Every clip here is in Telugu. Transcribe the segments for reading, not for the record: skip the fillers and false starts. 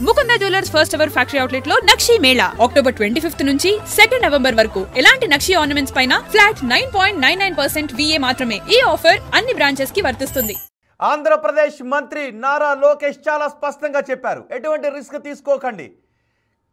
Mukunda jewellers first ever factory outlet లో నక్షి మేళా అక్టోబర్ 25th నుంచి 2 నవంబర్ వరకు ఎలాంటి నక్షి ఆర్నమెంట్స్ పైన ఫ్లాట్ 9.99% VA మాత్రమే. ఈ ఆఫర్ అన్ని బ్రాంచెస్ కి వర్తిస్తుంది. ఆంధ్రప్రదేశ్ మంత్రి నారా లోకేష్ చాలా స్పష్టంగా చెప్పారు, ఎటువంటి రిస్క్ తీసుకోకండి,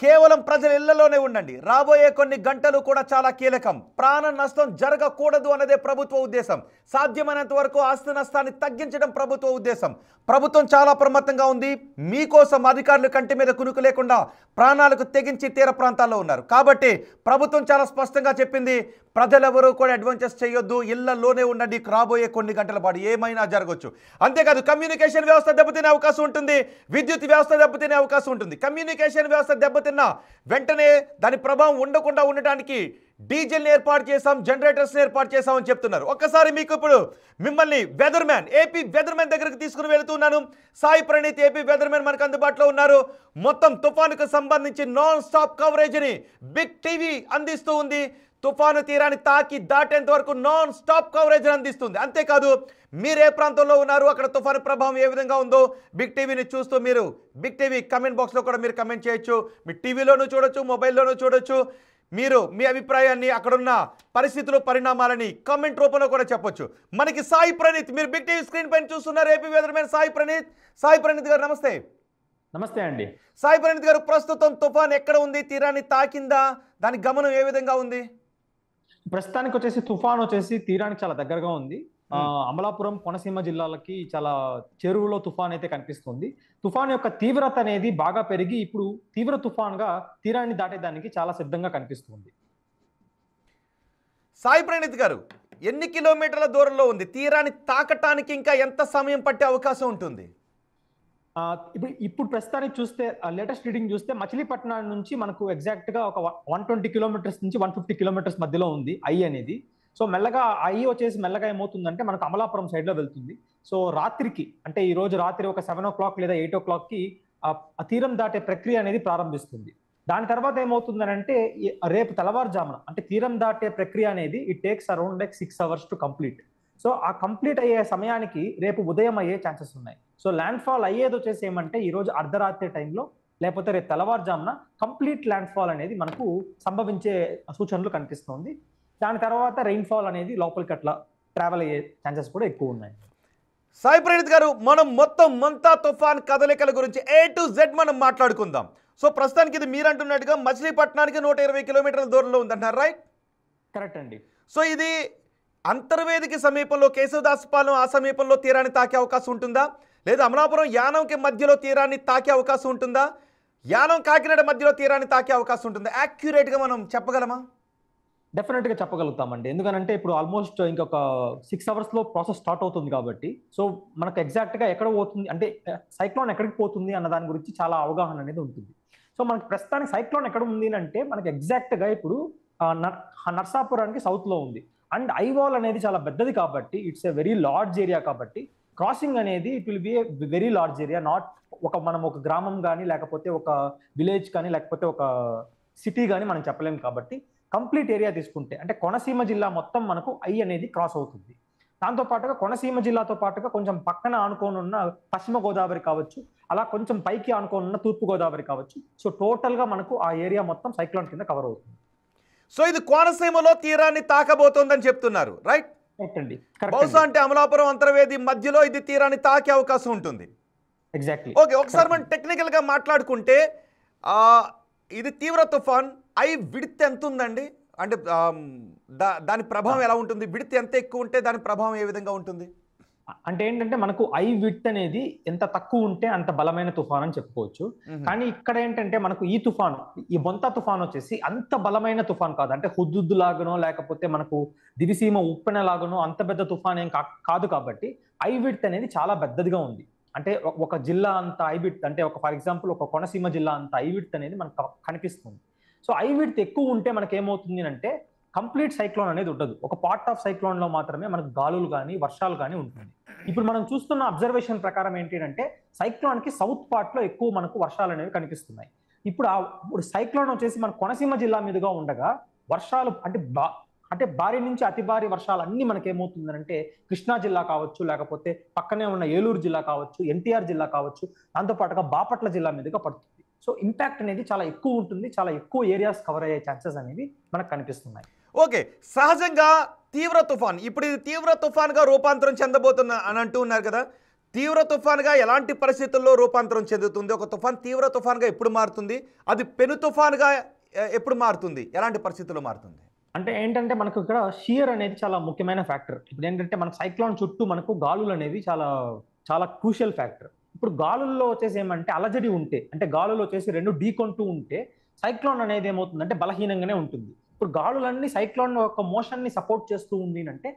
కేవలం ప్రజల ఇళ్లలోనే ఉండండి. రాబోయే కొన్ని గంటలు కూడా చాలా కీలకం. ప్రాణ నష్టం జరగకూడదు అన్నదే ప్రభుత్వ ఉద్దేశం. సాధ్యమైనంత వరకు ఆస్తి నష్టాన్ని తగ్గించడం ప్రభుత్వ ఉద్దేశం. ప్రభుత్వం చాలా అప్రమత్తంగా ఉంది. మీకోసం అధికారులు కంటి మీద కునుకు లేకుండా ప్రాణాలకు తెగించి తీర ప్రాంతాల్లో ఉన్నారు. కాబట్టి ప్రభుత్వం చాలా స్పష్టంగా చెప్పింది, ప్రజలెవరూ కూడా అడ్వెంచర్స్ చేయొద్దు, ఇళ్లలోనే ఉండండి. రాబోయే కొన్ని గంటల పాటు ఏమైనా జరగవచ్చు. అంతేకాదు కమ్యూనికేషన్ వ్యవస్థ దెబ్బతినే అవకాశం ఉంటుంది, విద్యుత్ వ్యవస్థ దెబ్బతినే అవకాశం ఉంటుంది. కమ్యూనికేషన్ వ్యవస్థ దెబ్బతిన్నా వెంటనే దాని ప్రభావం ఉండకుండా ఉండటానికి డీజిల్ని ఏర్పాటు చేశాం, జనరేటర్స్ని ఏర్పాటు చేశామని చెప్తున్నారు. ఒక్కసారి మీకు ఇప్పుడు మిమ్మల్ని ఏపీ వెదర్మ్యాన్ దగ్గరికి తీసుకుని వెళుతున్నాను. సాయి ప్రణీత్ ఏపీ వెదర్మ్యాన్ మనకు అందుబాటులో ఉన్నారు. మొత్తం తుఫానుకు సంబంధించి నాన్ స్టాప్ కవరేజ్ని బిగ్ టీవీ అందిస్తూ ఉంది. తుఫాను తీరాన్ని తాకి దాటేంత వరకు నాన్ స్టాప్ కవరేజ్ అందిస్తుంది. అంతేకాదు మీరు ఏ ప్రాంతంలో ఉన్నారు, అక్కడ తుఫాను ప్రభావం ఏ విధంగా ఉందో బిగ్ టీవీని చూస్తూ మీరు బిగ్ టీవీ కమెంట్ బాక్స్లో కూడా మీరు కమెంట్ చేయొచ్చు. మీ టీవీలోనూ చూడొచ్చు, మొబైల్లోనూ చూడొచ్చు. మీరు మీ అభిప్రాయాన్ని, అక్కడున్న పరిస్థితులు, పరిణామాలని కామెంట్ రూపంలో కూడా చెప్పొచ్చు. మనకి సాయి ప్రణీత్, మీరు బిగ్ టీవీ స్క్రీన్ పైన చూస్తున్నారు ఏపీ వెదర్మ్యాన్ సాయి ప్రణీత్ గారు నమస్తే. నమస్తే అండి. సాయి ప్రణీత్ గారు, ప్రస్తుతం తుఫాన్ ఎక్కడ ఉంది, తీరాన్ని తాకిందా, దాని గమనం ఏ విధంగా ఉంది? ప్రస్తుతానికి వచ్చేసి తుఫాన్ వచ్చేసి తీరానికి చాలా దగ్గరగా ఉంది. అమలాపురం, కోనసీమ జిల్లాలకి చాలా చెరువులో తుఫాన్ అయితే కనిపిస్తుంది. తుఫాన్ యొక్క తీవ్రత అనేది బాగా పెరిగి ఇప్పుడు తీవ్ర తుఫాన్ గా తీరాన్ని దాటేదానికి చాలా సిద్ధంగా కనిపిస్తుంది. సాయి ప్రణీత్ గారు, ఎన్ని కిలోమీటర్ల దూరంలో ఉంది, తీరాన్ని తాకటానికి ఇంకా ఎంత సమయం పట్టే అవకాశం ఉంటుంది? ఇప్పుడు ప్రస్తుతానికి చూస్తే లేటెస్ట్ రీడింగ్ చూస్తే మచిలీపట్నం నుంచి మనకు ఎగ్జాక్ట్ గా ఒక 120 కిలోమీటర్స్ నుంచి 150 కిలోమీటర్స్ మధ్యలో ఉంది ఐ అనేది. సో మెల్లగా ఐ వచ్చేసి మెల్లగా ఏమవుతుందంటే మనకు అమలాపురం సైడ్ లో వెళ్తుంది. సో రాత్రికి, అంటే ఈ రోజు రాత్రి ఒక 7 o'clock లేదా 8 o'clock కి ఆ తీరం దాటే ప్రక్రియ అనేది ప్రారంభిస్తుంది. దాని తర్వాత ఏమవుతుందనంటే రేపు తెల్లవారుజామున, అంటే తీరం దాటే ప్రక్రియ అనేది it takes around like 6 hours to complete. So ఆ కంప్లీట్ అయ్యే సమయానికి రేపు ఉదయం అయ్యే ఛాన్సెస్ ఉన్నాయి. సో ల్యాండ్ ఫాల్ అయ్యేది వచ్చేసి ఏమంటే ఈ రోజు అర్ధరాత్రి టైంలో లేకపోతే రేపు తెల్లవారుజామున కంప్లీట్ ల్యాండ్ ఫాల్ అనేది మనకు సంభవించే సూచనలు కనిపిస్తుంది. దాని తర్వాత రెయిన్ ఫాల్ అనేది లోపలికి అట్లా ట్రావెల్ అయ్యే ఛాన్సెస్ కూడా ఎక్కువ ఉన్నాయి. సాయి ప్రణీత్ గారు, మనం మొత్తం మంతా తుఫాన్ కదలికల గురించి A to Z మనం మాట్లాడుకుందాం. సో ప్రస్తుతానికి ఇది మీరు అంటున్నట్టుగా మచిలీపట్నానికి 120 కిలోమీటర్ల దూరంలో ఉందంటున్నారు, రైట్? కరెక్ట్ అండి. సో ఇది అంతర్వేదికి సమీపంలో, కేశవదాసపాలెం ఆ సమీపంలో తీరాన్ని తాకే అవకాశం ఉంటుందా, లేదా అమలాపురం యానంకి మధ్యలో తీరాన్ని తాకే అవకాశం ఉంటుందా, యానం కాకినాడ మధ్యలో తీరాన్ని తాకే అవకాశం ఉంటుందా? యాక్యురేట్గా మనం చెప్పగలమా? డెఫినెట్ గా చెప్పగలుగుతామండి. ఎందుకంటే ఇప్పుడు ఆల్మోస్ట్ ఇంకొక 6 hours లో ప్రాసెస్ స్టార్ట్ అవుతుంది కాబట్టి సో మనకు ఎగ్జాక్ట్ గా ఎక్కడ పోతుంది, అంటే సైక్లోన్ ఎక్కడికి పోతుంది అన్న దాని గురించి చాలా అవగాహన అనేది ఉంటుంది. సో మనకి ప్రస్తుతానికి సైక్లోన్ ఎక్కడ ఉంది అంటే మనకి ఎగ్జాక్ట్ గా ఇప్పుడు నర్సాపురానికి సౌత్ లో ఉంది. అండ్ ఐవాల్ అనేది చాలా పెద్దది కాబట్టి it's a very large area కాబట్టి క్రాసింగ్ అనేది it will be a very large area. Not మనం ఒక గ్రామం కానీ లేకపోతే ఒక విలేజ్ కానీ లేకపోతే ఒక సిటీ కానీ మనం చెప్పలేము. కాబట్టి కంప్లీట్ ఏరియా తీసుకుంటే అంటే కోనసీమ జిల్లా మొత్తం మనకు ఐ అనేది క్రాస్ అవుతుంది. దాంతో పాటుగా కోనసీమ జిల్లాతో పాటుగా కొంచెం పక్కన ఆనుకొని ఉన్న పశ్చిమ గోదావరి కావచ్చు, అలా కొంచెం పైకి ఆనుకొని ఉన్న తూర్పు గోదావరి కావచ్చు. సో టోటల్ గా మనకు ఆ ఏరియా మొత్తం సైక్లోన్ కింద కవర్ అవుతుంది. సో ఇది కోనసీమలో తీరాన్ని తాకబోతోందని చెప్తున్నారు, రైట్? కరెక్ట్ అండి. బహుశా అంటే అమలాపురం, అంతర్వేది మధ్యలో ఇది తీరాన్ని తాకే అవకాశం ఉంటుంది. ఎగ్జాక్ట్లీ. ఓకే, ఒకసారి మనం టెక్నికల్ గా మాట్లాడుకుంటే ఇది తీవ్ర తుఫాన్, ఐ విడ్త్ ఎంత ఉందండి? అంటే దాని ప్రభావం ఎలా ఉంటుంది? విడ్త్ ఎంత ఎక్కువ ఉంటే దాని ప్రభావం ఏ విధంగా ఉంటుంది? అంటే ఏంటంటే మనకు ఐ విడ్త్ అనేది ఎంత తక్కువ ఉంటే అంత బలమైన తుఫాన్ అని చెప్పుకోవచ్చు. కానీ ఇక్కడ ఏంటంటే మనకు ఈ బొంతా తుఫాన్ వచ్చేసి అంత బలమైన తుఫాన్ కాదు. అంటే హుద్దుద్దు లాగానో లేకపోతే మనకు దివిసీమ ఉప్పెన లాగానో అంత పెద్ద తుఫాన్ ఏం కాదు. కాబట్టి ఐ విడ్త్ అనేది చాలా పెద్దదిగా ఉంది. అంటే ఒక జిల్లా అంత ఐ విడ్త్, అంటే ఫర్ ఎగ్జాంపుల్ ఒక కోనసీమ జిల్లా అంత ఐ విడ్త్ అనేది మనకు కనిపిస్తుంది. సో ఐ విడ్త్ ఎక్కువ ఉంటే మనకి ఏమవుతుంది అంటే కంప్లీట్ సైక్లోన్ అనేది ఉండదు. ఒక పార్ట్ ఆఫ్ సైక్లోన్ లో మాత్రమే మనకు గాలులు కానీ వర్షాలు కానీ ఉంటుంది. ఇప్పుడు మనం చూస్తున్న అబ్జర్వేషన్ ప్రకారం ఏంటి అంటే సైక్లోన్ కి సౌత్ పార్ట్ లో ఎక్కువ మనకు వర్షాలు అనేవి కనిపిస్తున్నాయి. ఇప్పుడు సైక్లోన్ వచ్చేసి మన కోనసీమ జిల్లా మీదుగా ఉండగా వర్షాలు అంటే భారీ నుంచి అతి భారీ వర్షాలు అన్ని మనకి ఏమవుతుందంటే కృష్ణా జిల్లా కావచ్చు, లేకపోతే పక్కనే ఉన్న ఏలూరు జిల్లా కావచ్చు, ఎన్టీఆర్ జిల్లా కావచ్చు, దాంతో పాటుగా బాపట్ల జిల్లా మీదుగా పడుతుంది. సో ఇంపాక్ట్ అనేది చాలా ఎక్కువ ఉంటుంది, చాలా ఎక్కువ ఏరియాస్ కవర్ అయ్యే ఛాన్సెస్ అనేవి మనకు కనిపిస్తున్నాయి. ఓకే, సహజంగా తీవ్ర తుఫాన్ ఇప్పుడు ఇది తీవ్ర తుఫాన్గా రూపాంతరం చెందబోతున్న అని అంటూ ఉన్నారు కదా. తీవ్ర తుఫాన్గా ఎలాంటి పరిస్థితుల్లో రూపాంతరం చెందుతుంది? ఒక తుఫాన్ తీవ్ర తుఫాన్గా ఎప్పుడు మారుతుంది? అది పెను తుఫాన్గా ఎప్పుడు మారుతుంది? ఎలాంటి పరిస్థితుల్లో మారుతుంది? అంటే ఏంటంటే మనకు ఇక్కడ షియర్ అనేది చాలా ముఖ్యమైన ఫ్యాక్టర్. ఇప్పుడు ఏంటంటే మనకు సైక్లోన్ చుట్టూ మనకు గాలులు అనేవి చాలా చాలా క్రూషియల్ ఫ్యాక్టర్. ఇప్పుడు గాలుల్లో వచ్చేసి ఏమంటే అలజడి ఉంటే, అంటే గాలులు వచ్చేసి రెండు ఢీకొంటూ ఉంటే సైక్లోన్ అనేది ఏమవుతుందంటే బలహీనంగానే ఉంటుంది. ఇప్పుడు గాలులన్నీ సైక్లోన్ యొక్క మోషన్ ని సపోర్ట్ చేస్తూ ఉంది అంటే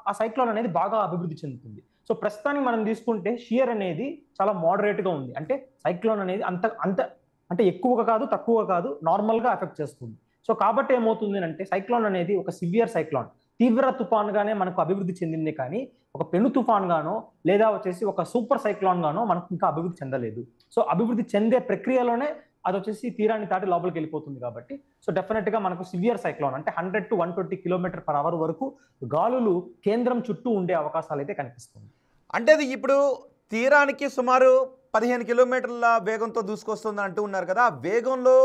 ఆ సైక్లోన్ అనేది బాగా అభివృద్ధి చెందుతుంది. సో ప్రస్తుతానికి మనం తీసుకుంటే షియర్ అనేది చాలా మోడరేట్ గా ఉంది. అంటే సైక్లోన్ అనేది అంత అంత అంటే ఎక్కువగా కాదు, తక్కువగా కాదు, నార్మల్ గా ఎఫెక్ట్ చేస్తుంది. సో కాబట్టి ఏమవుతుంది అంటే సైక్లోన్ అనేది ఒక సివియర్ సైక్లోన్, తీవ్ర తుఫాన్ గానే మనకు అభివృద్ధి చెందింది, కానీ ఒక పెను తుఫాన్ గానో లేదా వచ్చేసి ఒక సూపర్ సైక్లోన్ గానో మనకు ఇంకా అభివృద్ధి చెందలేదు. సో అభివృద్ధి చెందే ప్రక్రియలోనే అది వచ్చేసి తీరాన్ని దాటి లోపలికి వెళ్ళిపోతుంది. కాబట్టి సో డెఫినెట్ గా మనకు సివియర్ సైక్లోన్ అంటే 100 to 120 km/h వరకు గాలులు కేంద్రం చుట్టూ ఉండే అవకాశాలు అయితే కనిపిస్తుంది. అంటే అది ఇప్పుడు తీరానికి సుమారు 15 కిలోమీటర్ల వేగంతో దూసుకొస్తుంది అంటూ ఉన్నారు కదా. ఆ వేగంలో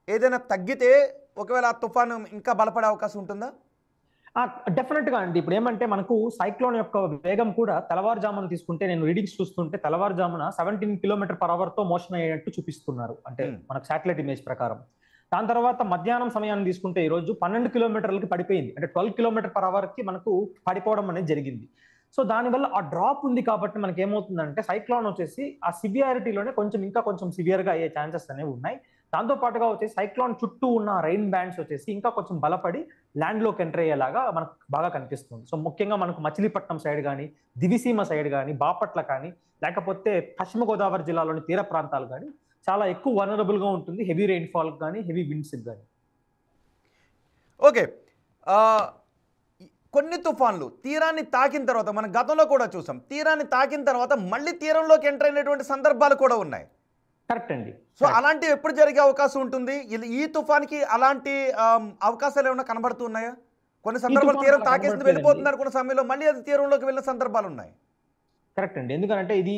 ఏదైనా తగ్గితే ఒకవేళ ఆ తుఫాను ఇంకా బలపడే అవకాశం ఉంటుందా? డెఫినెట్ గా అండి. ఇప్పుడు ఏమంటే మనకు సైక్లోన్ యొక్క వేగం కూడా తెల్లవారుజామున తీసుకుంటే, నేను రీడింగ్స్ చూస్తుంటే తెల్లవారుజామున 17 km/h తో మోషన్ అయ్యేట్టు చూపిస్తున్నారు, అంటే మనకు శాటిలైట్ ఇమేజ్ ప్రకారం. దాని తర్వాత మధ్యాహ్నం సమయాన్ని తీసుకుంటే ఈ రోజు 12 కిలోమీటర్లకి పడిపోయింది, అంటే 12 km/h కి మనకు పడిపోవడం అనేది జరిగింది. సో దానివల్ల ఆ డ్రాప్ ఉంది కాబట్టి మనకి ఏమవుతుందంటే సైక్లోన్ వచ్చేసి ఆ సివియారిటీలోనే కొంచెం సివియర్ గా అయ్యే ఛాన్సెస్ అనేవి ఉన్నాయి. దాంతో పాటుగా వచ్చేసి సైక్లోన్ చుట్టూ ఉన్న రైన్ బ్యాండ్స్ వచ్చేసి ఇంకా కొంచెం బలపడి ల్యాండ్ లోకి ఎంటర్ అయ్యేలాగా మనకు బాగా కనిపిస్తుంది. సో ముఖ్యంగా మనకు మచిలీపట్నం సైడ్ కానీ, దివిసీమ సైడ్ కానీ, బాపట్ల కానీ, లేకపోతే పశ్చిమ గోదావరి జిల్లాలోని తీర ప్రాంతాలు కానీ చాలా ఎక్కువ వనరబుల్ గా ఉంటుంది హెవీ రెయిన్ఫాల్ కానీ, హెవీ విండ్స్ కానీ. ఓకే, కొన్ని తుఫాన్లు తీరాన్ని తాకిన తర్వాత మనం గతంలో కూడా చూసాం, తీరాన్ని తాకిన తర్వాత మళ్ళీ తీరంలోకి ఎంటర్ అయినటువంటి సందర్భాలు కూడా ఉన్నాయి. కరెక్ట్ అండి. సో అలాంటివి ఎప్పుడు జరిగే అవకాశం ఉంటుంది? ఈ తుఫాన్కి అలాంటి అవకాశాలు ఏమైనా కనబడుతున్నాయా? కొన్ని సందర్భాలు తీరం తాకేసి వెళ్ళిపోతున్నారు, కొన్ని సమయంలో మళ్ళీ అది తీరంలోకి వెళ్ళిన సందర్భాలు ఉన్నాయి. కరెక్ట్ అండి. ఎందుకంటే ఇది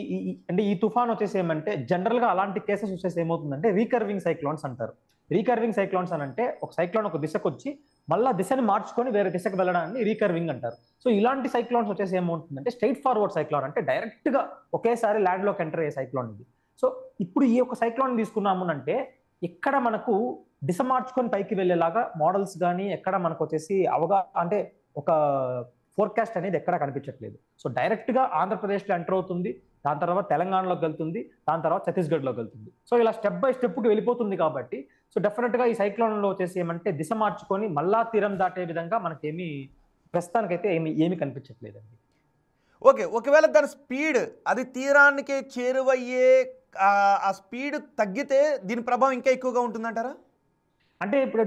అంటే ఈ తుఫాన్ వచ్చేసి ఏమంటే జనరల్ గా అలాంటి కేసెస్ వచ్చేసి ఏమవుతుందంటే రీకర్వింగ్ సైక్లోన్స్ అంటారు. రీకర్వింగ్ సైక్లోన్స్ అని అంటే ఒక సైక్లోన్ ఒక దిశకు వచ్చి మళ్ళీ దిశని మార్చుకొని వేరే దిశకు వెళ్ళడాన్ని రీకర్వింగ్ అంటారు. సో ఇలాంటి సైక్లోన్స్ వచ్చేసి ఏమవుతుందంటే స్ట్రైట్ ఫార్వర్డ్ సైక్లోన్, అంటే డైరెక్ట్ గా ఒకేసారి ల్యాండ్ లోకి ఎంటర్ అయ్యే సైక్లోన్ ఇది. సో ఇప్పుడు ఈ ఒక సైక్లోన్ తీసుకున్నాము అంటే ఎక్కడ మనకు దిశ మార్చుకొని పైకి వెళ్ళేలాగా మోడల్స్ కానీ ఎక్కడ మనకు వచ్చేసి అంటే ఒక ఫోర్కాస్ట్ అనేది ఎక్కడా కనిపించట్లేదు. సో డైరెక్ట్ గా ఆంధ్రప్రదేశ్లో ఎంటర్ అవుతుంది, దాని తర్వాత తెలంగాణలోకి వెళ్తుంది, దాని తర్వాత ఛత్తీస్గఢ్లోకి వెళ్తుంది. సో ఇలా స్టెప్ బై స్టెప్కి వెళ్ళిపోతుంది. కాబట్టి సో డెఫినెట్ గా ఈ సైక్లోన్ లో వచ్చేసి ఏమంటే దిశ మార్చుకొని మళ్ళా తీరం దాటే విధంగా మనకేమి ప్రస్తుతానికైతే ఏమి కనిపించట్లేదండి. ఓకే, ఒకవేళ దాని స్పీడ్ అది తీరానికి చేరువయ్యే ఆ స్పీడ్ తగ్గితే దీని ప్రభావం ఇంకా ఎక్కువగా ఉంటుందంటారా? అంటే ఇప్పుడు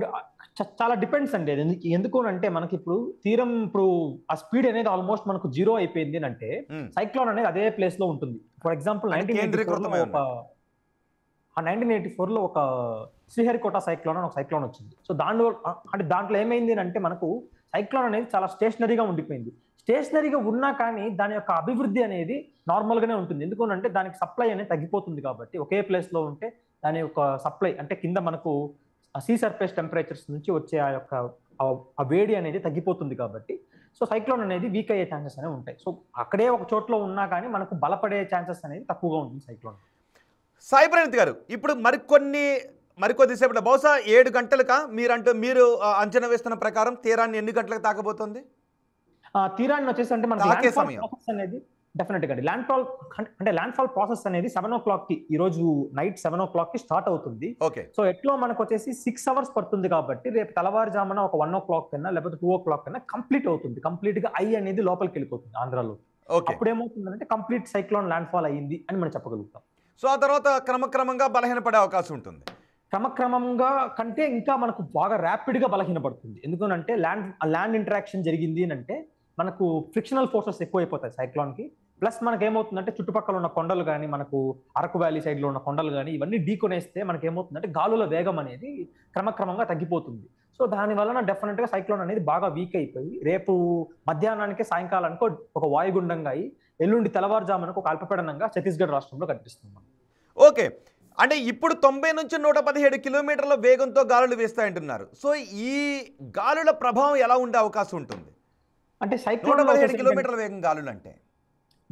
చాలా డిపెండ్స్ అండి. ఎందుకు అంటే మనకి ఇప్పుడు తీరం ఇప్పుడు ఆ స్పీడ్ అనేది ఆల్మోస్ట్ మనకు 0 అయిపోయింది అంటే సైక్లోన్ అనేది అదే ప్లేస్ లో ఉంటుంది. ఫర్ ఎగ్జాంపుల్ 1984 లో ఒక శ్రీహరికోట సైక్లోన్ అని ఒక సైక్లోన్ వచ్చింది. సో దాంట్లో ఏమైంది అంటే మనకు సైక్లోన్ అనేది చాలా స్టేషనరీగా ఉండిపోయింది. స్టేషనరీగా ఉన్నా కానీ దాని యొక్క అభివృద్ధి అనేది నార్మల్ గానే ఉంటుంది. ఎందుకంటే దానికి సప్లై అనేది తగ్గిపోతుంది. కాబట్టి ఒకే ప్లేస్ లో ఉంటే దాని యొక్క సప్లై అంటే కింద మనకు సీ సర్ఫేస్ టెంపరేచర్స్ నుంచి వచ్చే ఆ యొక్క ఆ వేడి అనేది తగ్గిపోతుంది. కాబట్టి సో సైక్లోన్ అనేది వీక్ అయ్యే ఛాన్సెస్ అనేవి ఉంటాయి. సో అక్కడే ఒక చోట్లో ఉన్నా కానీ మనకు బలపడే ఛాన్సెస్ అనేది తక్కువగా ఉంటుంది సైక్లోన్. సాయి ప్రణీత్ గారు, ఇప్పుడు మరికొద్దిసేపట్లో బహుశా 7 గంటలకా మీరు అంచనా వేస్తున్న ప్రకారం తీరాన్ని ఎన్ని గంటలకు తాకబోతోంది? తీరాన్ని వచ్చేసి అంటే మనకి అనేది డెఫినెట్ గా ల్యాండ్ ఫాల్ ప్రాసెస్ అనేది 7 o'clock కి ఈ రోజు నైట్ 7 o'clock కి స్టార్ట్ అవుతుంది. సో ఎట్లో మనకు వచ్చేసి 6 hours పడుతుంది. కాబట్టి రేపు తెల్లవారుజామున ఒక 1 o'clock కన్నా లేకపోతే 2 o'clock కన్నా కంప్లీట్ అవుతుంది. కంప్లీట్ గా ఐ అనేది లోపలికి వెళ్ళిపోతుంది ఆంధ్రాలో. అప్పుడు ఏమవుతుందంటే కంప్లీట్ సైక్లోన్ ల్యాండ్ ఫాల్ అయ్యింది అని మనం చెప్పగలుగుతాం. సో ఆ తర్వాత క్రమక్రమంగా బలహీనపడే అవకాశం ఉంటుంది. క్రమక్రమంగా కంటే ఇంకా మనకు బాగా ర్యాపిడ్ గా బలహీనపడుతుంది. ఎందుకంటే ల్యాండ్ ఇంటరాక్షన్ జరిగింది అంటే మనకు ఫ్రిక్షనల్ ఫోర్సెస్ ఎక్కువైపోతాయి సైక్లోన్ కి. ప్లస్ మనకి ఏమవుతుందంటే చుట్టుపక్కల ఉన్న కొండలు కానీ, మనకు అరకు వ్యాలీ సైడ్ లో ఉన్న కొండలు కానీ ఇవన్నీ ఢీకొనేస్తే మనకి ఏమవుతుందంటే గాలుల వేగం అనేది క్రమక్రమంగా తగ్గిపోతుంది. సో దాని వలన డెఫినెట్ గా సైక్లోన్ అనేది బాగా వీక్ అయిపోయి రేపు మధ్యాహ్నానికి సాయంకాలానికి ఒక వాయుగుండంగా అయి ఎల్లుండి తెల్లవారుజామునకు ఒక అల్పపీడనంగా ఛత్తీస్గఢ్ రాష్ట్రంలో కనిపిస్తుంది. ఓకే, అంటే ఇప్పుడు 90 నుంచి 117 కిలోమీటర్ల వేగంతో గాలులు వేస్తాయంటున్నారు. సో ఈ గాలుల ప్రభావం ఎలా ఉండే అవకాశం ఉంటుంది? అంటే సైక్లోన్ 117 కిలోమీటర్ల వేగం గాలులు అంటే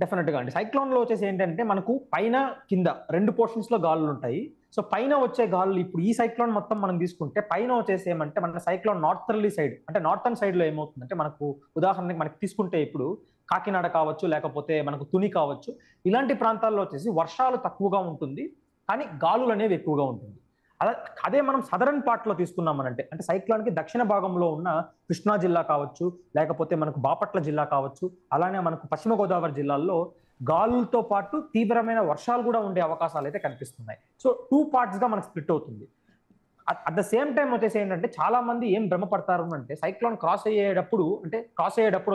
డెఫినెట్గా అండి. సైక్లోన్లో వచ్చేసి ఏంటంటే మనకు పైన కింద 2 పోర్షన్స్లో గాలులు ఉంటాయి. సో పైన వచ్చే గాలులు ఇప్పుడు ఈ సైక్లోన్ మొత్తం మనం తీసుకుంటే పైన వచ్చేసి ఏమంటే మన సైక్లోన్ నార్థర్లీ సైడ్ అంటే నార్థన్ సైడ్లో ఏమవుతుందంటే మనకు ఉదాహరణకి మనకి తీసుకుంటే ఇప్పుడు కాకినాడ కావచ్చు, లేకపోతే మనకు తుని కావచ్చు, ఇలాంటి ప్రాంతాల్లో వచ్చేసి వర్షాలు తక్కువగా ఉంటుంది, కానీ గాలులు అనేవి ఎక్కువగా ఉంటుంది. అదే మనం సదరన్ పార్ట్లో తీసుకున్నామనంటే అంటే సైక్లోన్కి దక్షిణ భాగంలో ఉన్న కృష్ణా జిల్లా కావచ్చు, లేకపోతే మనకు బాపట్ల జిల్లా కావచ్చు, అలానే మనకు పశ్చిమ గోదావరి జిల్లాల్లో గాలులతో పాటు తీవ్రమైన వర్షాలు కూడా ఉండే అవకాశాలు అయితే కనిపిస్తున్నాయి. సో 2 పార్ట్స్గా మనకు స్ప్లిట్ అవుతుంది. అట్ ద సేమ్ టైం వచ్చేసి ఏంటంటే చాలా మంది ఏం భ్రమపడతారు అంటే సైక్లోన్ క్రాస్ అయ్యేటప్పుడు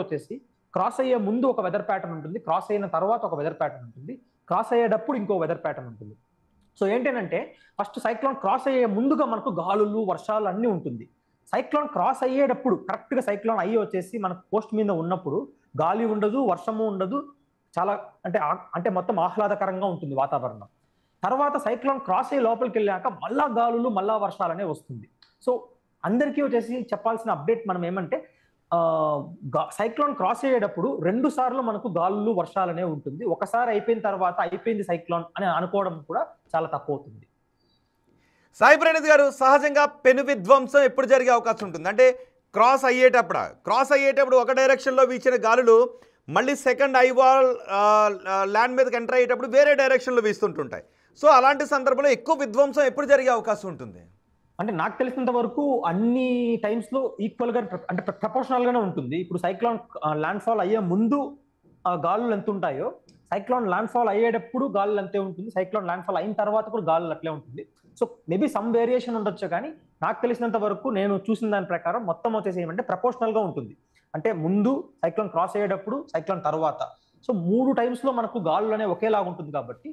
వచ్చేసి క్రాస్ అయ్యే ముందు ఒక వెదర్ ప్యాటర్న్ ఉంటుంది, క్రాస్ అయిన తర్వాత ఒక వెదర్ ప్యాటర్న్ ఉంటుంది, క్రాస్ అయ్యేటప్పుడు ఇంకో వెదర్ ప్యాటర్న్ ఉంటుంది. సో ఏంటంటే ఫస్ట్ సైక్లోన్ క్రాస్ అయ్యే ముందుగా మనకు గాలులు వర్షాలు అన్నీ ఉంటుంది. సైక్లోన్ క్రాస్ అయ్యేటప్పుడు కరెక్ట్గా సైక్లోన్ అయ్యి వచ్చేసి మనకు కోస్ట్ మీద ఉన్నప్పుడు గాలి ఉండదు, వర్షము ఉండదు, చాలా అంటే మొత్తం ఆహ్లాదకరంగా ఉంటుంది వాతావరణం. తర్వాత సైక్లోన్ క్రాస్ అయ్యి లోపలికి వెళ్ళాక మళ్ళా గాలులు మళ్ళా వర్షాలు అనేవి వస్తుంది. సో అందరికీ వచ్చేసి చెప్పాల్సిన అప్డేట్ మనం ఏమంటే సైక్లోన్ క్రాస్ అయ్యేటప్పుడు 2 సార్లు మనకు గాలులు వర్షాలు అనేవి ఉంటుంది. ఒకసారి అయిపోయిన తర్వాత అయిపోయింది సైక్లోన్ అని అనుకోవడం కూడా చాలా తక్కువ అవుతుంది. సాయి ప్రణీత్ గారు, సహజంగా పెను విధ్వంసం ఎప్పుడు జరిగే అవకాశం ఉంటుంది? అంటే క్రాస్ అయ్యేటప్పుడు ఒక డైరెక్షన్లో వీచిన గాలులు మళ్ళీ సెకండ్ ఐవాల్ ల్యాండ్ మీదకి ఎంటర్ అయ్యేటప్పుడు వేరే డైరెక్షన్లో వీస్తుంటుంటాయి. సో అలాంటి సందర్భంలో ఎక్కువ విధ్వంసం ఎప్పుడు జరిగే అవకాశం ఉంటుంది? అంటే నాకు తెలిసినంత వరకు అన్ని టైమ్స్లో ఈక్వల్గా అంటే ప్రపోర్షనల్గానే ఉంటుంది. ఇప్పుడు సైక్లోన్ ల్యాండ్ ఫాల్ అయ్యే ముందు గాలులు ఎంత ఉంటాయో సైక్లోన్ ల్యాండ్ ఫాల్ అయ్యేటప్పుడు గాలులు అంతే ఉంటుంది, సైక్లోన్ ల్యాండ్ ఫాల్ అయిన తర్వాత కూడా గాలులు అట్లే ఉంటుంది. సో మేబీ సమ్ వేరియేషన్ ఉండొచ్చు, కానీ నాకు తెలిసినంత వరకు నేను చూసిన దాని ప్రకారం మొత్తం వచ్చేసి ఏమంటే ప్రపోర్షనల్గా ఉంటుంది. అంటే ముందు సైక్లోన్ క్రాస్ అయ్యేటప్పుడు, సైక్లోన్ తర్వాత, సో 3 టైమ్స్లో మనకు గాలులు అనేవి ఒకేలాగా ఉంటుంది కాబట్టి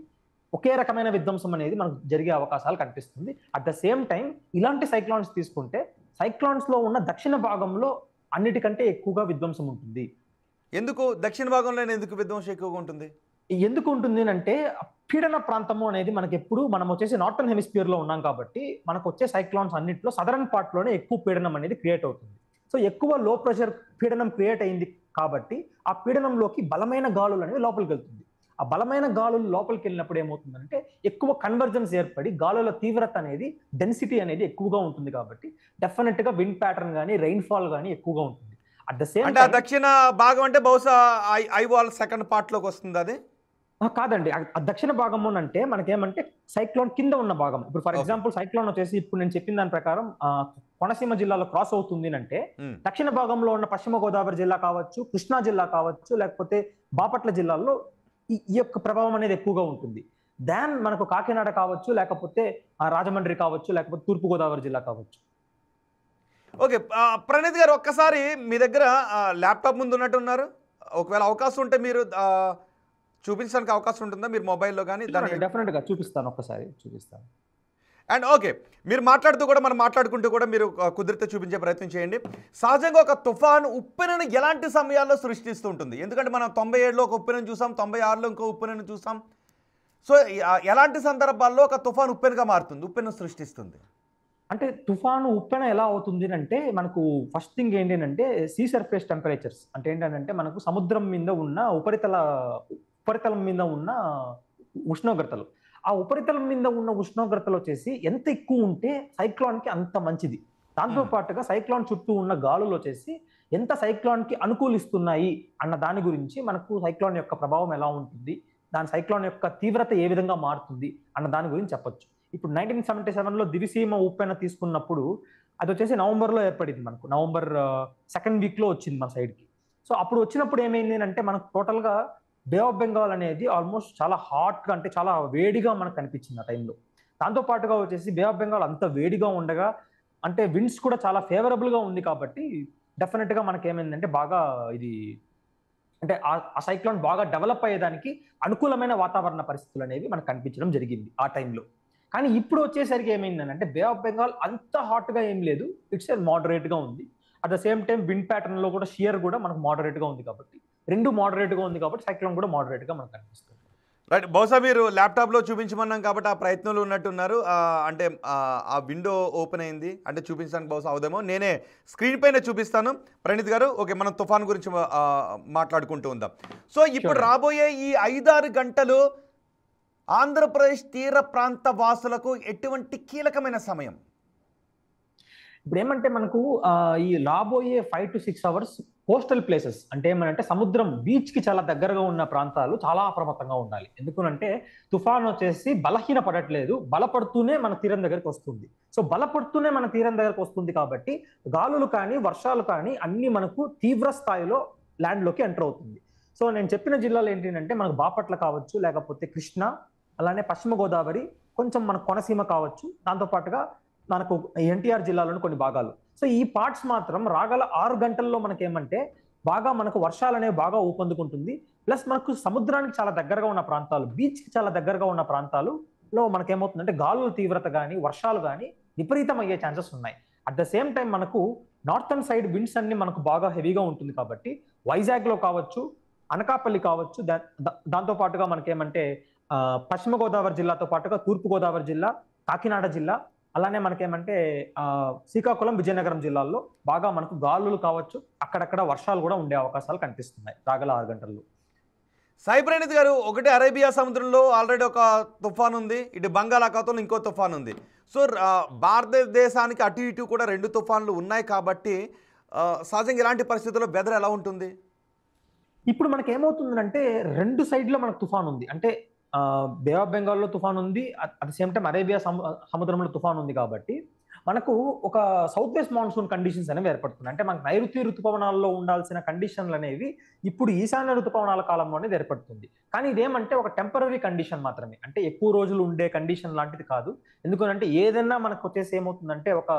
ఒకే రకమైన విధ్వంసం అనేది మనకు జరిగే అవకాశాలు కనిపిస్తుంది. అట్ ద సేమ్ టైం ఇలాంటి సైక్లోన్స్ తీసుకుంటే సైక్లోన్స్ లో ఉన్న దక్షిణ భాగంలో అన్నిటికంటే ఎక్కువగా విధ్వంసం ఉంటుంది. ఎందుకు దక్షిణ భాగంలో ఎందుకు విధ్వంసం ఎక్కువగా ఉంటుంది? ఎందుకు ఉంటుంది అంటే పీడన ప్రాంతము అనేది మనకి ఎప్పుడు మనం వచ్చేసి నార్థన్ హెమిస్ఫియర్ లో ఉన్నాం కాబట్టి మనకు వచ్చే సైక్లోన్స్ అన్నింటిలో సదరన్ పార్ట్ లోనే ఎక్కువ పీడనం అనేది క్రియేట్ అవుతుంది. సో ఎక్కువ లో ప్రెషర్ పీడనం క్రియేట్ అయింది కాబట్టి ఆ పీడనంలోకి బలమైన గాలులు అనేవి లోపలికి వెళ్తుంది. ఆ బలమైన గాలులు లోపలికి వెళ్ళినప్పుడు ఏమవుతుందంటే ఎక్కువ కన్వర్జెన్స్ ఏర్పడి గాలుల తీవ్రత అనేది డెన్సిటీ అనేది ఎక్కువగా ఉంటుంది కాబట్టి డెఫినెట్ గా విండ్ ప్యాటర్న్ కానీ రెయిన్ ఫాల్ కానీ ఎక్కువగా ఉంటుంది. అట్ ద సేమ్ అంటే ఆ దక్షిణ భాగం అంటే బహుశా ఐవాల్ సెకండ్ పార్ట్ లోకి వస్తుంది. అది కాదండి, ఆ దక్షిణ భాగం అంటే మనకేమంటే సైక్లోన్ కింద ఉన్న భాగం. ఇప్పుడు ఫర్ ఎగ్జాంపుల్ సైక్లోన్ వచ్చేసి ఇప్పుడు నేను చెప్పిన దాని ప్రకారం కోనసీమ జిల్లాలో క్రాస్ అవుతుంది అంటే దక్షిణ భాగంలో ఉన్న పశ్చిమ గోదావరి జిల్లా కావచ్చు, కృష్ణా జిల్లా కావచ్చు, లేకపోతే బాపట్ల జిల్లాల్లో ఈ యొక్క ప్రభావం అనేది ఎక్కువగా ఉంటుంది. దాన్ మనకు కాకినాడ కావచ్చు, లేకపోతే రాజమండ్రి కావచ్చు, లేకపోతే తూర్పు గోదావరి జిల్లా కావచ్చు. ఓకే ప్రణీత్ గారు, ఒక్కసారి మీ దగ్గర ల్యాప్టాప్ ముందు ఉన్నట్టున్నారు, ఒకవేళ అవకాశం ఉంటే మీరు చూపించడానికి అవకాశం ఉంటుందా మీరు మొబైల్లో కానీ? డెఫినెట్ గా చూపిస్తాను, ఒక్కసారి చూపిస్తాను. అండ్ ఓకే, మీరు మాట్లాడుతూ కూడా మనం మాట్లాడుకుంటూ కూడా మీరు కుదిరితే చూపించే ప్రయత్నం చేయండి. సహజంగా ఒక తుఫాను ఉప్పెనను ఎలాంటి సమయాల్లో సృష్టిస్తూ ఉంటుంది? ఎందుకంటే మనం 97లో ఒక ఉప్పెనను చూసాం, 96లో ఇంకో ఉప్పెనను చూసాం. సో ఎలాంటి సందర్భాల్లో ఒక తుఫాను ఉప్పెనగా మారుతుంది, ఉప్పెను సృష్టిస్తుంది? అంటే తుఫాను ఉప్పెన ఎలా అవుతుంది అంటే మనకు ఫస్ట్ థింగ్ ఏంటంటే సీ సర్ఫేస్ టెంపరేచర్స్ అంటే ఏంటంటే మనకు సముద్రం మీద ఉన్న ఉపరితలం మీద ఉన్న ఉష్ణోగ్రతలు. ఆ ఉపరితలం మీద ఉన్న ఉష్ణోగ్రతలు వచ్చేసి ఎంత ఎక్కువ ఉంటే సైక్లోన్కి అంత మంచిది. దాంతో పాటుగా సైక్లోన్ చుట్టూ ఉన్న గాలులు వచ్చేసి ఎంత సైక్లోన్కి అనుకూలిస్తున్నాయి అన్న దాని గురించి మనకు సైక్లోన్ యొక్క ప్రభావం ఎలా ఉంటుంది, దాని సైక్లోన్ యొక్క తీవ్రత ఏ విధంగా మారుతుంది అన్న దాని గురించి చెప్పొచ్చు. ఇప్పుడు 1977లో దివిసీమ ఉప్పెన తీసుకున్నప్పుడు అది వచ్చేసి నవంబర్లో ఏర్పడింది. మనకు నవంబర్ సెకండ్ వీక్లో వచ్చింది మన సైడ్కి. సో అప్పుడు వచ్చినప్పుడు ఏమైంది అంటే మనకు టోటల్గా బే ఆఫ్ బెంగాల్ అనేది ఆల్మోస్ట్ చాలా హాట్గా అంటే చాలా వేడిగా మనకు కనిపించింది ఆ టైంలో. దాంతోపాటుగా వచ్చేసి బే ఆఫ్ బెంగాల్ అంత వేడిగా ఉండగా అంటే విండ్స్ కూడా చాలా ఫేవరబుల్గా ఉంది కాబట్టి డెఫినెట్గా మనకి ఏమైందంటే బాగా ఇది అంటే ఆ సైక్లోన్ బాగా డెవలప్ అయ్యేదానికి అనుకూలమైన వాతావరణ పరిస్థితులు అనేవి మనకు కనిపించడం జరిగింది ఆ టైంలో. కానీ ఇప్పుడు వచ్చేసరికి ఏమైందంటే బే ఆఫ్ బెంగాల్ అంత హాట్గా ఏం లేదు, ఇట్స్ మోడరేట్గా ఉంది. At the same time wind ప్యాటర్న్లో కూడా షియర్ కూడా మనకు మోడరేట్గా ఉంది కాబట్టి రెండు మోడరేట్గా ఉంది కాబట్టి సైక్లోన్ కూడా మోడరేట్గా మనకు కనిపిస్తుంది. రైట్. బహుశా మీరు ల్యాప్టాప్లో చూపించమన్నాం కాబట్టి ఆ ప్రయత్నంలో ఉన్నట్టున్నారు. అంటే ఆ విండో ఓపెన్ అయింది అంటే చూపించడానికి బహుశా అవుదేమో. నేనే స్క్రీన్ పైన చూపిస్తాను ప్రణీత్ గారు. ఓకే, మనం తుఫాన్ గురించి మాట్లాడుకుంటూ ఉందాం. సో ఇప్పుడు రాబోయే ఈ 5-6 గంటలు ఆంధ్రప్రదేశ్ తీర ప్రాంత వాసులకు ఎటువంటి కీలకమైన సమయం? ఇప్పుడు ఏమంటే మనకు ఈ రాబోయే 5 to 6 అవర్స్ కోస్టల్ ప్లేసెస్ అంటే ఏమంటే సముద్రం బీచ్ కి చాలా దగ్గరగా ఉన్న ప్రాంతాలు చాలా అప్రమత్తంగా ఉండాలి. ఎందుకంటే తుఫాన్ వచ్చేసి బలహీన పడట్లేదు, బలపడుతూనే మన తీరం దగ్గరికి వస్తుంది. సో బలపడుతూనే మన తీరం దగ్గరకు వస్తుంది కాబట్టి గాలులు కానీ వర్షాలు కానీ అన్ని మనకు తీవ్ర స్థాయిలో ల్యాండ్ లోకి ఎంటర్ అవుతుంది. సో నేను చెప్పిన జిల్లాలు ఏంటంటే మనకు బాపట్ల కావచ్చు, లేకపోతే కృష్ణా, అలానే పశ్చిమ గోదావరి, కొంచెం మన కోనసీమ కావచ్చు, దాంతో పాటుగా మనకు ఎన్టీఆర్ జిల్లాలోని కొన్ని భాగాలు. సో ఈ పార్ట్స్ మాత్రం రాగల 6 గంటల్లో మనకేమంటే బాగా మనకు వర్షాలు అనేవి బాగా ఊపందుకుంటుంది. ప్లస్ మనకు సముద్రానికి చాలా దగ్గరగా ఉన్న ప్రాంతాలు, బీచ్ కి చాలా దగ్గరగా ఉన్న ప్రాంతాలలో మనకేమవుతుందంటే గాలుల తీవ్రత కానీ వర్షాలు కానీ విపరీతం అయ్యే ఛాన్సెస్ ఉన్నాయి. అట్ ద సేమ్ టైం మనకు నార్థన్ సైడ్ విండ్స్ అన్ని మనకు బాగా హెవీగా ఉంటుంది కాబట్టి వైజాగ్ లో కావచ్చు, అనకాపల్లి కావచ్చు, దాంతో పాటుగా మనకేమంటే పశ్చిమ గోదావరి జిల్లాతో పాటుగా తూర్పు గోదావరి జిల్లా, కాకినాడ జిల్లా, అలానే మనకేమంటే శ్రీకాకుళం, విజయనగరం జిల్లాల్లో బాగా మనకు గాలులు కావచ్చు, అక్కడక్కడ వర్షాలు కూడా ఉండే అవకాశాలు కనిపిస్తున్నాయి రాగల 6 గంటల్లో. సాయి ప్రణీత్ గారు, ఒకటి అరేబియా సముద్రంలో ఆల్రెడీ ఒక తుఫాన్ ఉంది, ఇటు బంగాళాఖాతంలో ఇంకో తుఫాన్ ఉంది. సో భారతదేశానికి అటు ఇటు కూడా 2 తుఫాన్లు ఉన్నాయి కాబట్టి సహజంగా ఇలాంటి పరిస్థితుల్లో వెదర్ ఎలా ఉంటుంది? ఇప్పుడు మనకి ఏమవుతుందంటే 2 సైడ్లో మనకు తుఫాన్ ఉంది. అంటే బే ఆఫ్ బెంగాల్లో తుఫాన్ ఉంది, at the same time Arabia సముద్రంలో తుఫాన్ ఉంది కాబట్టి మనకు ఒక సౌత్ వెస్ట్ మాన్సూన్ కండిషన్స్ అనేవి ఏర్పడుతున్నాయి. అంటే మనకు నైరుతి ఋతుపవనాల్లో ఉండాల్సిన కండిషన్లు అనేవి ఇప్పుడు ఈశాన్య ఋతుపవనాల కాలంలో అనేది ఏర్పడుతుంది. కానీ ఇదేమంటే ఒక టెంపరరీ కండిషన్ మాత్రమే, అంటే ఎక్కువ రోజులు ఉండే కండిషన్ లాంటిది కాదు. ఎందుకంటే ఏదైనా మనకు వచ్చేసి ఏమవుతుందంటే ఒక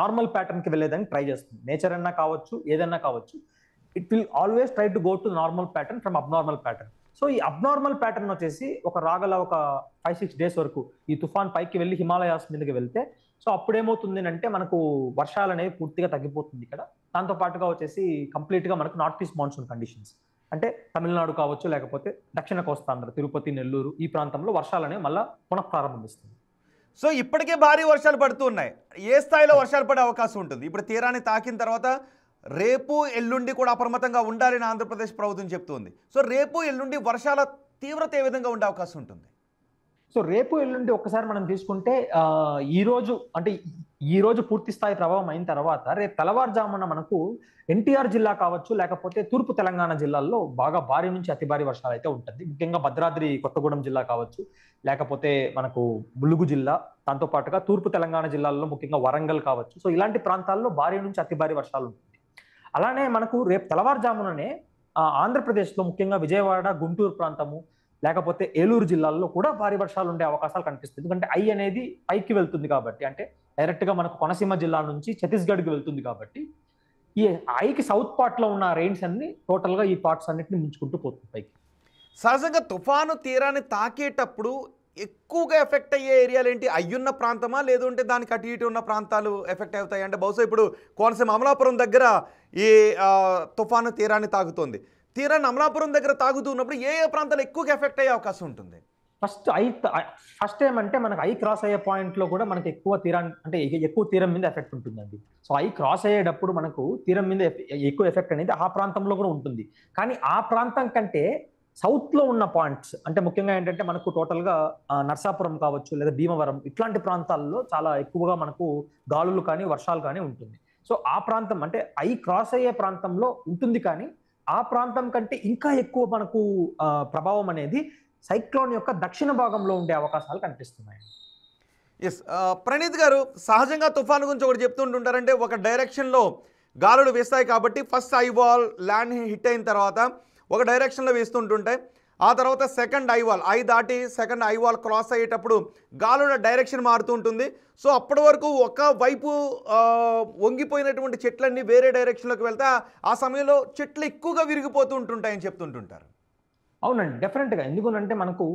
నార్మల్ ప్యాటర్న్ కి వెళ్ళేదానికి ట్రై చేస్తుంది. నేచర్ అన్నా కావచ్చు, ఏదన్నా కావచ్చు, it will always try to go to normal pattern from abnormal pattern. So ఈ అబ్నార్మల్ ప్యాటర్న్ వచ్చేసి ఒక రాగల ఒక 5-6 డేస్ వరకు ఈ తుఫాన్ పైకి వెళ్ళి హిమాలయాస్ మీదకి వెళ్తే సో అప్పుడు ఏమవుతుంది అంటే మనకు వర్షాలు అనేవి పూర్తిగా తగ్గిపోతుంది ఇక్కడ. దాంతో పాటుగా వచ్చేసి కంప్లీట్ గా మనకు నార్త్ ఈస్ట్ మాన్సూన్ కండిషన్స్ అంటే తమిళనాడు కావచ్చు, లేకపోతే దక్షిణ కోస్తాంధ్ర, తిరుపతి, నెల్లూరు ఈ ప్రాంతంలో వర్షాలు అనేవి మళ్ళీ పునఃప్రారంభిస్తుంది. సో ఇప్పటికే భారీ వర్షాలు పడుతూ ఉన్నాయి. ఏ స్థాయిలో వర్షాలు పడే అవకాశం ఉంటుంది? ఇప్పుడు తీరాన్ని తాకిన తర్వాత రేపు ఎల్లుండి కూడా అప్రమత్తంగా ఉండాలని ఆంధ్రప్రదేశ్ ప్రభుత్వం చెప్తుంది. సో రేపు ఎల్లుండి వర్షాల తీవ్రత ఏ విధంగా ఉండే అవకాశం ఉంటుంది? సో రేపు ఎల్లుండి ఒక్కసారి మనం తీసుకుంటే ఈ రోజు పూర్తి స్థాయి ప్రభావం అయిన తర్వాత రేపు తెల్లవారుజామున మనకు ఎన్టీఆర్ జిల్లా కావచ్చు, లేకపోతే తూర్పు తెలంగాణ జిల్లాల్లో బాగా భారీ నుంచి అతి భారీ వర్షాలు అయితే ఉంటుంది. ముఖ్యంగా భద్రాద్రి కొత్తగూడెం జిల్లా కావచ్చు, లేకపోతే మనకు ములుగు జిల్లా, దాంతో పాటుగా తూర్పు తెలంగాణ జిల్లాల్లో ముఖ్యంగా వరంగల్ కావచ్చు. సో ఇలాంటి ప్రాంతాల్లో భారీ నుంచి అతి భారీ వర్షాలు ఉంటుంది. అలానే మనకు రేపు తెల్లవారుజాముననే ఆంధ్రప్రదేశ్లో ముఖ్యంగా విజయవాడ, గుంటూరు ప్రాంతము, లేకపోతే ఏలూరు జిల్లాల్లో కూడా భారీ వర్షాలు ఉండే అవకాశాలు కనిపిస్తుంది. ఎందుకంటే ఐ అనేది పైకి వెళ్తుంది కాబట్టి, అంటే డైరెక్ట్ గా మనకు కోనసీమ జిల్లా నుంచి ఛత్తీస్గఢ్కి వెళ్తుంది కాబట్టి ఈ ఐకి సౌత్ పార్ట్ లో ఉన్న రెయిన్స్ అన్ని టోటల్ గా ఈ పార్ట్స్ అన్నిటిని ముంచుకుంటూ పోతుంది పైకి. సహజంగా తుఫాను తీరాన్ని తాకేటప్పుడు ఎక్కువగా ఎఫెక్ట్ అయ్యే ఏరియాలు ఏంటి? అయ్యున్న ప్రాంతమా, లేదంటే దానికి అటు ఇటు ఉన్న ప్రాంతాలు ఎఫెక్ట్ అవుతాయి? అంటే బహుశా ఇప్పుడు కోనసీమ అమలాపురం దగ్గర ఈ తుఫాను తీరాన్ని తాగుతుంది. తీరాన్ని అమలాపురం దగ్గర తాగుతున్నప్పుడు ఏ ఏ ప్రాంతాలు ఎక్కువగా ఎఫెక్ట్ అయ్యే అవకాశం ఉంటుంది? ఫస్ట్ ఏమంటే మనకు ఐ క్రాస్ అయ్యే పాయింట్ లో కూడా మనకి ఎక్కువ తీరం మీద ఎఫెక్ట్ ఉంటుందండి. సో ఐ క్రాస్ అయ్యేటప్పుడు మనకు తీరం మీద ఎక్కువ ఎఫెక్ట్ అనేది ఆ ప్రాంతంలో కూడా ఉంటుంది. కానీ ఆ ప్రాంతం కంటే సౌత్ లో ఉన్న పాయింట్స్ అంటే ముఖ్యంగా ఏంటంటే మనకు టోటల్ గా నర్సాపురం కావచ్చు, లేదా భీమవరం ఇట్లాంటి ప్రాంతాల్లో చాలా ఎక్కువగా మనకు గాలులు కానీ వర్షాలు కానీ ఉంటుంది. సో ఆ ప్రాంతం అంటే ఐ క్రాస్ అయ్యే ప్రాంతంలో ఉంటుంది, కానీ ఆ ప్రాంతం కంటే ఇంకా ఎక్కువ మనకు ప్రభావం అనేది సైక్లోన్ యొక్క దక్షిణ భాగంలో ఉండే అవకాశాలు కనిపిస్తున్నాయి. ఎస్ ప్రణీత్ గారు, సహజంగా తుఫాను గురించి ఒకటి చెప్తుంటుంటారంటే ఒక డైరెక్షన్లో గాలులు వేస్తాయి కాబట్టి first I wall land hit అయిన తర్వాత ఒక డైరెక్షన్లో వేస్తుంటుంటాయి. ఆ తర్వాత సెకండ్ ఐవాల్ దాటి సెకండ్ ఐవాల్ క్రాస్ అయ్యేటప్పుడు గాలుల డైరెక్షన్ మారుతూ ఉంటుంది. సో అప్పటి వరకు ఒక వైపు వంగిపోయినటువంటి చెట్లన్నీ వేరే డైరెక్షన్లోకి వెళ్తే ఆ సమయంలో చెట్లు ఎక్కువగా విరిగిపోతూ ఉంటుంటాయని చెప్తుంటుంటారు. అవునండి, డెఫినెట్గా. ఎందుకంటే మనకు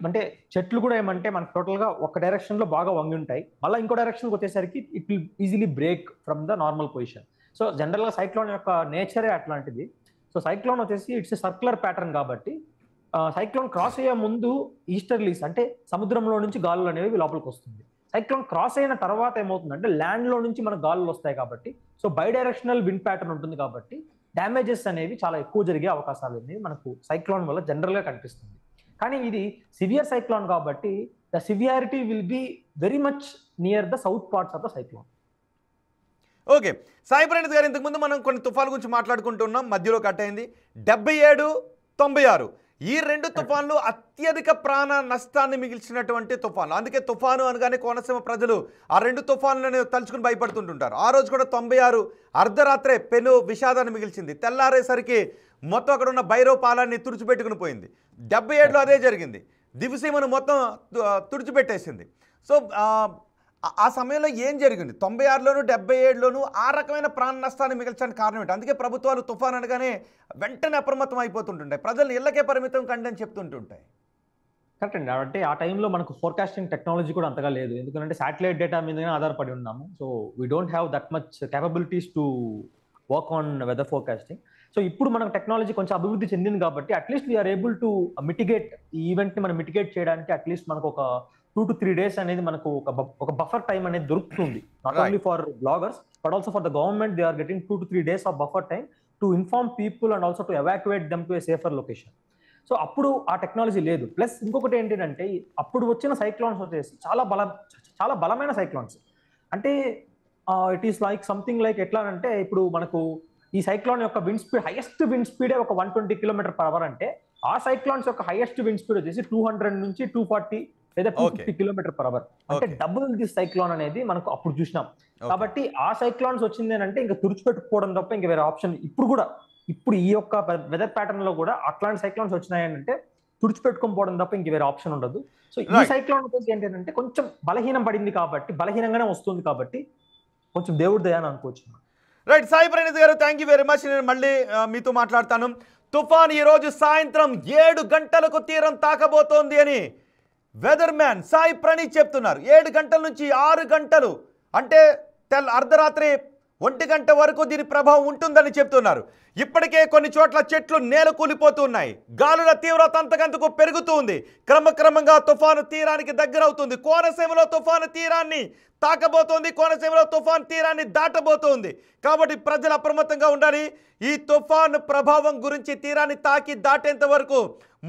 అంటే చెట్లు కూడా ఏమంటే మనకు టోటల్గా ఒక డైరెక్షన్లో బాగా వంగి ఉంటాయి, మళ్ళీ ఇంకో డైరెక్షన్కి వచ్చేసరికి it will easily break from the normal position. So జనరల్గా సైక్లోన్ యొక్క నేచరే అట్లాంటిది. సో సైక్లోన్ వచ్చేసి ఇట్స్ సర్క్యులర్ ప్యాటర్న్ కాబట్టి సైక్లోన్ క్రాస్ అయ్యే ముందు ఈస్టర్లీస్ అంటే సముద్రంలో నుంచి గాలులు అనేవి లోపలికి వస్తుంది. సైక్లోన్ క్రాస్ అయిన తర్వాత ఏమవుతుందంటే ల్యాండ్ లో నుంచి మనకు గాలులు వస్తాయి కాబట్టి, so by directional wind pattern ఉంటుంది కాబట్టి డ్యామేజెస్ అనేవి చాలా ఎక్కువ జరిగే అవకాశాలు అనేవి మనకు సైక్లోన్ వల్ల జనరల్ గా కనిపిస్తుంది. కానీ ఇది సివియర్ సైక్లోన్ కాబట్టి the severity will be very much near the south parts of the cyclone. Okay, Sai Praneeth గారు, ఇంతకుముందు మనం కొన్ని తుఫాన్ల గురించి మాట్లాడుకుంటున్నాం, మధ్యలో కట్ అయింది. 77, 96 ఈ 2 తుఫాన్లు అత్యధిక ప్రాణ నష్టాన్ని మిగిల్చినటువంటి తుఫాన్లు. అందుకే తుఫాను అనగానే కోనసీమ ప్రజలు ఆ 2 తుఫాన్లను తలుచుకుని భయపడుతుంటుంటారు. ఆ రోజు కూడా 96 అర్ధరాత్రే పెను విషాదాన్ని మిగిల్చింది. తెల్లారేసరికి మొత్తం అక్కడ ఉన్న భైరవ పాలాన్ని తుడిచిపెట్టుకుని పోయింది. 77లో అదే జరిగింది, దివిసీమను మొత్తం తుడిచిపెట్టేసింది. సో ఆ సమయంలో ఏం జరిగింది? 96లోను 77లోను ఆ రకమైన ప్రాణ నష్టాన్ని మిగిల్చడానికి కారణం ఏంటి? అందుకే ప్రభుత్వాలు తుఫాన్ అనగానే వెంటనే అప్రమత్తం అయిపోతుంటుంటాయి, ప్రజలు ఇళ్లకే పరిమితం కండి అని చెప్తుంటుంటాయి. కరెక్ట్ అండి. అంటే ఆ టైంలో మనకు ఫోర్కాస్టింగ్ టెక్నాలజీ కూడా అంతగా లేదు, ఎందుకంటే శాటిలైట్ డేటా మీదనే ఆధారపడి ఉన్నాము. So we don't have that much capabilities to work on weather forecasting. So ఇప్పుడు మనకు టెక్నాలజీ కొంచెం అభివృద్ధి చెందింది కాబట్టి at least we are able to mitigate ఈ ఈవెంట్ ని మనం మిటిగేట్ చేయడానికి అట్లీస్ట్ మనకు ఒక 2 to 3 days అనేది మనకు ఒక బఫర్ టైం అనేది దొరుకుతుంది. Not only for bloggers but also for the government. They are getting 2 to 3 days of buffer time to inform people and also to evacuate them to a safer location. So అప్పుడు ఆ టెక్నాలజీ లేదు. ప్లస్ ఇంకొకటి ఏంటంటే అప్పుడు వచ్చిన సైక్లోన్స్ వచ్చేసి చాలా బలమైన సైక్లోన్స్. అంటే it is like something like ఎట్లా అంటే ఇప్పుడు మనకు ఈ సైక్లోన్ యొక్క విండ్ స్పీడ్, హైయెస్ట్ విండ్ స్పీడే ఒక 120 km/h అంటే ఆ సైక్లోన్స్ యొక్క హైయెస్ట్ విండ్ స్పీడ్ వచ్చేసి 200 నుంచి 240 లేదా 250 km/h. అంటే డబుల్ దిస్ సైక్లోన్ అనేది మనకు అప్పుడు చూసినాం. కాబట్టి ఆ సైక్లోన్స్ వచ్చింది అంటే ఇంకా తుడిచిపెట్టుకోవడం తప్ప ఇంకా వేరే ఆప్షన్ ఇప్పుడు ఈ యొక్క వెదర్ ప్యాటర్న్ లో కూడా అట్లాంటి సైక్లోన్స్ వచ్చినాయంటే తుడిచిపెట్టుకోకపోవడం తప్ప ఇంక వేరే ఆప్షన్ ఉండదు. సో ఈ సైక్లోన్ వచ్చేసి ఏంటంటే కొంచెం బలహీనం పడింది కాబట్టి, బలహీనంగానే వస్తుంది కాబట్టి కొంచెం దేవుడి దయ అని అనుకోవచ్చు. రైట్, సాయి ప్రణీత్ గారు, థ్యాంక్ యూ వెరీ మచ్. నేను మళ్ళీ మీతో మాట్లాడతాను. తుఫాన్ ఈరోజు సాయంత్రం 7 గంటలకు తీరం తాకబోతోంది అని వెదర్ మ్యాన్ సాయి ప్రణీత్ చెప్తున్నారు. 7 గంటల నుంచి 6 గంటలు అంటే అర్ధరాత్రి 1 గంట వరకు దీని ప్రభావం ఉంటుందని చెప్తున్నారు. ఇప్పటికే కొన్ని చోట్ల చెట్లు నేల కూలిపోతున్నాయి, గాలుల తీవ్రత అంతకంతకు పెరుగుతుంది. క్రమక్రమంగా తుఫాను తీరానికి దగ్గరవుతుంది. కోనసీమలో తుఫాను తీరాన్ని తాకబోతోంది, కోనసీమలో తుఫాను తీరాన్ని దాటబోతోంది. కాబట్టి ప్రజలు అప్రమత్తంగా ఉండాలి. ఈ తుఫాను ప్రభావం గురించి తీరాన్ని తాకి దాటేంత వరకు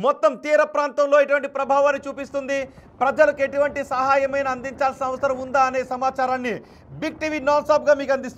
మొత్తం తీర ప్రాంతంలో ఎటువంటి ప్రభావాన్ని చూపిస్తుంది, ప్రజలకు ఎటువంటి సహాయమైన అందించాల్సిన అవసరం ఉందా అనే సమాచారాన్ని బిగ్ టీవీ నాన్ స్టాప్గా మీకు అందిస్తుంది.